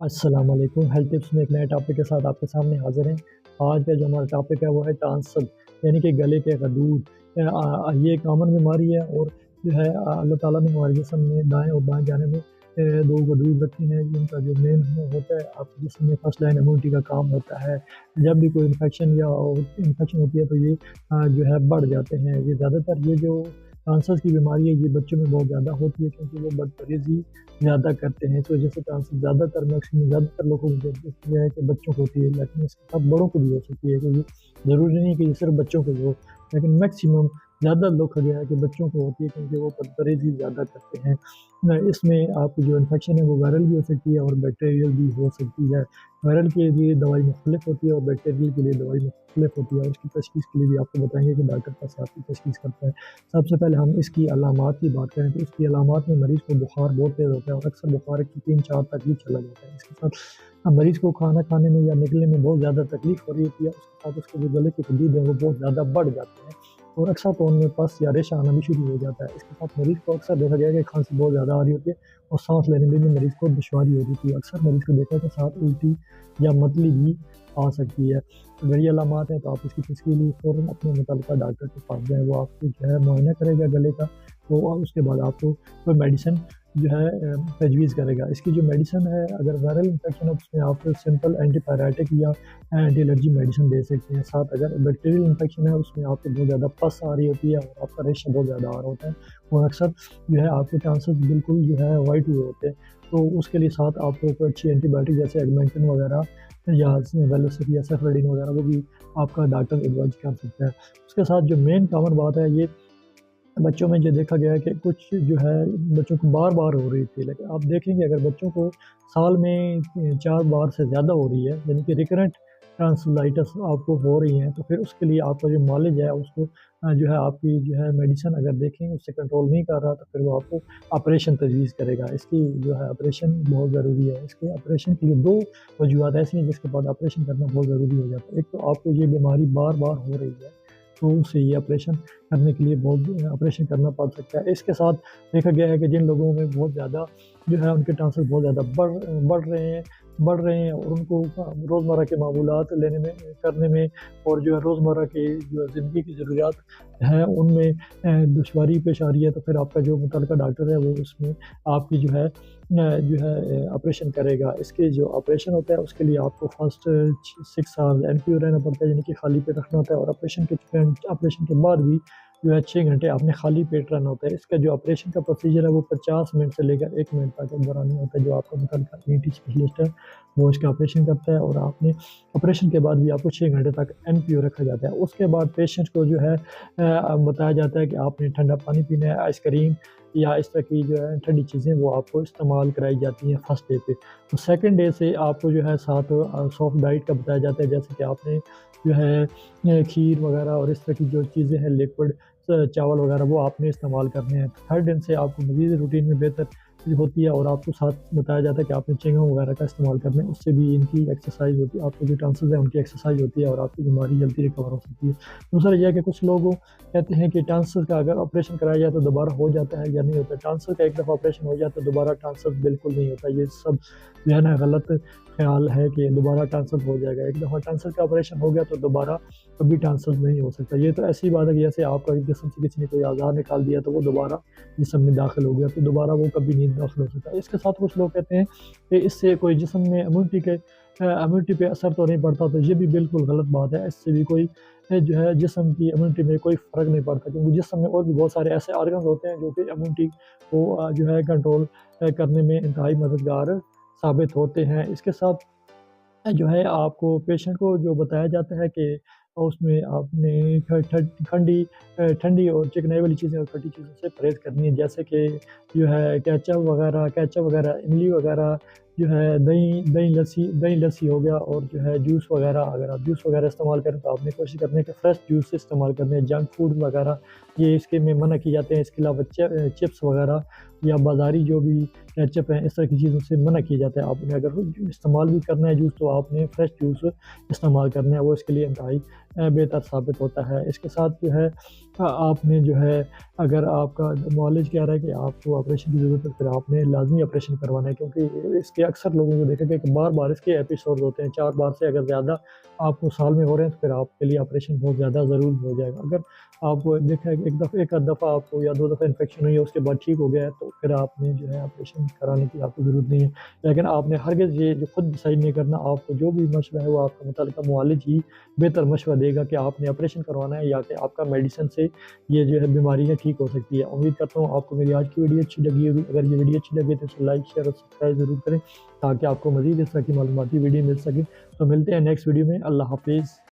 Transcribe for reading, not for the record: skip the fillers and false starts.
السلام علیکم، health tips میں ایک نئے ٹاپک کے ساتھ آپ کے سامنے حاضر ہیں۔ آج کا جو ہمارا ٹاپک ہے وہ ہے ٹانسل، یعنی کہ گلے کے غدود۔ یہ ایک کامن بیماری ہے اور جو ہے اللہ تعالیٰ نے ہمارے جسم میں دائیں اور بائیں جانب میں دو غدود رکھے ہیں، جن کا جو مین ہوتا ہے آپ کے جسم میں فرسٹ لائن امیونٹی کا کام ہوتا ہے۔ جب بھی کوئی انفیکشن ہوتی ہے تو یہ جو ہے بڑھ جاتے ہیں۔ یہ زیادہ تر یہ جو ٹانسلس کی بیماری ہے یہ بچوں میں بہت زیادہ ہوتی ہے، کیونکہ وہ بدپریزی زیادہ کرتے ہیں، اس وجہ سے ٹانسل زیادہ تر لوگوں کو یہ ہے کہ بچوں کو ہوتی ہے، لیکن اس کے ساتھ بڑوں کو بھی ہو سکتی ہے، کیونکہ ضروری نہیں کہ یہ صرف بچوں کو ہو، لیکن میکسیمم زیادہ لوگ گیا ہے کہ بچوں کو ہوتی ہے، کیونکہ وہ بدپریزی زیادہ کرتے ہیں۔ اس میں آپ کی جو انفیکشن ہے وہ وائرل بھی ہو سکتی ہے اور بیکٹیریل بھی ہو سکتی ہے۔ وائرل کے لیے دوائی مختلف ہوتی ہے اور بیکٹیریل کے لیے دوائی مختلف ہوتی ہے، اور اس کی تشخیص کے لیے بھی آپ کو بتائیں گے کہ ڈاکٹر کیسے آپ کی تشخیص کرتا ہے۔ سب سے پہلے ہم اس کی علامات کی بات کریں تو اس کی علامات میں مریض کو بخار بہت تیز ہوتا ہے اور اکثر بخار 3-4 تک بھی چلا جاتا ہے۔ اس کے ساتھ مریض کو کھانا کھانے میں یا نکلنے میں بہت زیادہ تکلیف ہو رہی ہوتی ہے، اس کے ساتھ اس کے جو گلے کے غدود ہیں وہ بہت زیادہ بڑھ جاتے ہیں اور اکثر تو ان میں پس یا ریشہ آنا بھی شروع ہو جاتا ہے۔ اس کے ساتھ مریض کو اکثر دیکھا گیا ہے کہ کھانسی بہت زیادہ آ رہی ہوتی ہے اور سانس لینے میں بھی مریض کو دشواری ہو رہی ہے۔ اکثر مریض کو دیکھا کہ ساتھ الٹی یا متلی بھی آ سکتی ہے۔ اگر یہ علامات ہیں تو آپ اس کی تشخیص کے لیے فوراً اپنے متعلقہ ڈاکٹر کے پاس جائیں، وہ آپ کو جو ہے معائنہ کرے گا گلے کا، تو اس کے بعد آپ کو کوئی میڈیسن جو ہے تجویز کرے گا۔ اس کی جو میڈیسن ہے، اگر وائرل انفیکشن ہے اس میں آپ سمپل اینٹی پیرائٹک یا اینٹی الرجی میڈیسن دے سکتے ہیں۔ ساتھ اگر بیکٹیریل انفیکشن ہے اس میں آپ کو بہت زیادہ پس آ رہی ہوتی ہے اور آپ کا ریشہ بہت زیادہ آ رہا ہوتا ہے اور اکثر جو ہے آپ کے ٹانسلس بالکل جو ہے وائٹ ہوئے ہوتے ہیں، تو اس کے لیے ساتھ آپ کو کوئی اچھی اینٹی بایوٹک جیسے ایگمنٹن وغیرہ یا ویلوسٹی یا سیفریڈین وغیرہ وہ بھی آپ کا ڈاکٹر ایڈوائز کر سکتا ہے۔ اس کے ساتھ جو مین کامن بات ہے، یہ بچوں میں جو دیکھا گیا ہے کہ کچھ جو ہے بچوں کو بار بار ہو رہی تھی، لیکن آپ دیکھیں گے اگر بچوں کو سال میں 4 بار سے زیادہ ہو رہی ہے، یعنی کہ ریکرنٹ ٹرانسلائٹس آپ کو ہو رہی ہیں، تو پھر اس کے لیے آپ کا جو معالج ہے اس کو جو ہے آپ کی جو ہے میڈیسن اگر دیکھیں اس سے کنٹرول نہیں کر رہا تو پھر وہ آپ کو آپریشن تجویز کرے گا۔ اس کی جو ہے آپریشن بہت ضروری ہے۔ اس کے آپریشن کے لیے 2 وجوہات ایسی ہیں جس کے بعد آپریشن کرنا بہت ضروری ہو جاتا ہے۔ ایک تو آپ کو یہ بیماری بار بار ہو رہی ہے تو اسے یہ آپریشن کرنے کے لیے بہت آپریشن کرنا پڑ سکتا ہے۔ اس کے ساتھ دیکھا گیا ہے کہ جن لوگوں میں بہت زیادہ جو ہے ان کے ٹانسل بہت زیادہ بڑھ رہے ہیں اور ان کو روزمرہ کے معمولات لینے میں کرنے میں اور جو ہے روزمرہ کی جو زندگی کی ضروریات ہیں ان میں دشواری پیش آ رہی ہے، تو پھر آپ کا جو متعلقہ ڈاکٹر ہے وہ اس میں آپ کی جو ہے آپریشن کرے گا۔ اس کے جو آپریشن ہوتا ہے اس کے لیے آپ کو فرسٹ 6 سال NPO رہنا پڑتا ہے، یعنی کہ خالی پیٹ رکھنا ہوتا ہے، اور آپریشن کے بعد بھی جو ہے 6 گھنٹے آپ نے خالی پیٹ رہنا ہوتا ہے۔ اس کا جو آپریشن کا پروسیجر ہے وہ 50 منٹ سے لے کر 1 منٹ تک دورانی ہوتا ہے۔ جو آپ کا متعلقہ ENT اسپیشلسٹ ہے وہ اس کا آپریشن کرتا ہے، اور آپ نے آپریشن کے بعد بھی آپ کو 6 گھنٹے تک NPO رکھا جاتا ہے۔ اس کے بعد پیشنٹ کو جو ہے بتایا جاتا ہے کہ آپ نے ٹھنڈا پانی پینا ہے، آئس کریم یا اس طرح کی جو ہے ٹھنڈی چیزیں وہ آپ کو استعمال کرائی جاتی ہیں فرسٹ ڈے پہ۔ تو سیکنڈ ڈے سے آپ کو جو ہے ساتھ سافٹ ڈائٹ کا بتایا جاتا ہے، جیسے کہ آپ نے جو ہے کھیر وغیرہ اور اس طرح کی جو چیزیں ہیں لیکوڈ چاول وغیرہ وہ آپ نے استعمال کرنے ہیں۔ تھرڈ دن سے آپ کو مزید روٹین میں بہتر ہوتی ہے اور آپ کو ساتھ بتایا جاتا ہے کہ آپ نے چنگم وغیرہ کا استعمال کرنا ہے، اس سے بھی ان کی ایکسرسائز ہوتی ہے، آپ کو جو ٹانسلز ہیں ان کی ایکسرسائز ہوتی ہے اور آپ کی بیماری جلدی ریکور ہو سکتی ہے۔ دوسرا یہ ہے کہ کچھ لوگ کہتے ہیں کہ ٹانسل کا اگر آپریشن کرایا جائے تو دوبارہ ہو جاتا ہے یا نہیں ہوتا۔ ٹانسل کا ایک دفعہ آپریشن ہو جائے تو دوبارہ ٹانسل بالکل نہیں ہوتا۔ یہ سب جو ہے نا غلط خیال ہے کہ دوبارہ ٹانسل ہو جائے گا۔ ایک دفعہ ٹانسل کا آپریشن ہو گیا تو دوبارہ کبھی ٹانسل نہیں ہو سکتا۔ یہ تو ایسی بات ہے کہ جیسے آپ کا جسم سے کسی نے کوئی آزار نکال دیا تو وہ دوبارہ جسم میں داخل ہو گیا تو دوبارہ وہ کبھی نہیں داخل ہو سکتا۔ اس کے ساتھ کچھ لوگ کہتے ہیں کہ اس سے کوئی جسم میں امیونٹی پہ اثر تو نہیں پڑتا، تو یہ بھی بالکل غلط بات ہے۔ اس سے بھی کوئی جو ہے جسم کی امیونٹی میں کوئی فرق نہیں پڑتا، کیونکہ جسم میں اور بھی بہت سارے ایسے آرگنز ہوتے ہیں جو کہ امیونٹی کو جو ہے کنٹرول کرنے میں انتہائی مددگار ثابت ہوتے ہیں۔ اس کے ساتھ جو ہے آپ کو پیشنٹ کو جو بتایا جاتا ہے کہ اس میں آپ نے ٹھنڈی اور چکنائی والی چیزیں اور کھٹی چیزوں سے پرہیز کرنی ہے، جیسے کہ جو ہے کیچپ وغیرہ املی وغیرہ، جو ہے دہی لسی ہو گیا، اور جو ہے جوس وغیرہ اگر آپ جوس وغیرہ استعمال کریں تو آپ نے کوشش کرنی ہے کہ فریش جوس استعمال کرنے ہیں۔ جنک فوڈ وغیرہ یہ اس کے میں منع کی جاتے ہیں۔ اس کے علاوہ چپس وغیرہ یا بازاری جو بھی کیچپ ہیں اس طرح کی چیزوں سے منع کیا جاتا ہے۔ آپ نے اگر استعمال بھی کرنا ہے جوس تو آپ نے فریش جوس استعمال کرنا ہے، وہ اس کے لیے انتہائی بہتر ثابت ہوتا ہے۔ اس کے ساتھ جو ہے آپ نے جو ہے اگر آپ کا معالج کہہ رہا ہے کہ آپ کو آپریشن کی ضرورت ہے، پھر آپ نے لازمی آپریشن کروانا ہے، کیونکہ اس کے اکثر لوگوں کو دیکھا گیا کہ بار بار اس کے ایپیسوڈ ہوتے ہیں، 4 بار سے اگر زیادہ آپ کو سال میں ہو رہے ہیں تو پھر آپ کے لیے آپریشن بہت زیادہ ضروری ہو جائے گا۔ اگر آپ کو دیکھا ہے کہ ایک آدھ دفعہ آپ کو یا 2 دفعہ انفیکشن ہوئی ہے، اس کے بعد ٹھیک ہو گیا ہے، تو پھر آپ نے جو ہے آپریشن کرانے کی آپ کو ضرورت نہیں ہے۔ لیکن آپ نے ہرگز یہ جو خود ڈیسائڈ نہیں کرنا، آپ کو جو بھی مشورہ ہے وہ آپ کا متعلقہ معالج ہی بہتر مشورہ دے گا کہ آپ نے آپریشن کروانا ہے یا کہ آپ کا میڈیسن سے یہ جو ہے بیماری ہے ٹھیک ہو سکتی ہے۔ امید کرتا ہوں آپ کو میری آج کی ویڈیو اچھی لگی ہوگی۔ اگر یہ ویڈیو اچھی لگی تو اسے لائک شیئر اور سبسکرائب ضرور کریں تاکہ آپ کو مزید اس طرح کی معلوماتی ویڈیو مل سکے۔ تو ملتے ہیں نیکسٹ ویڈیو میں۔ اللہ حافظ۔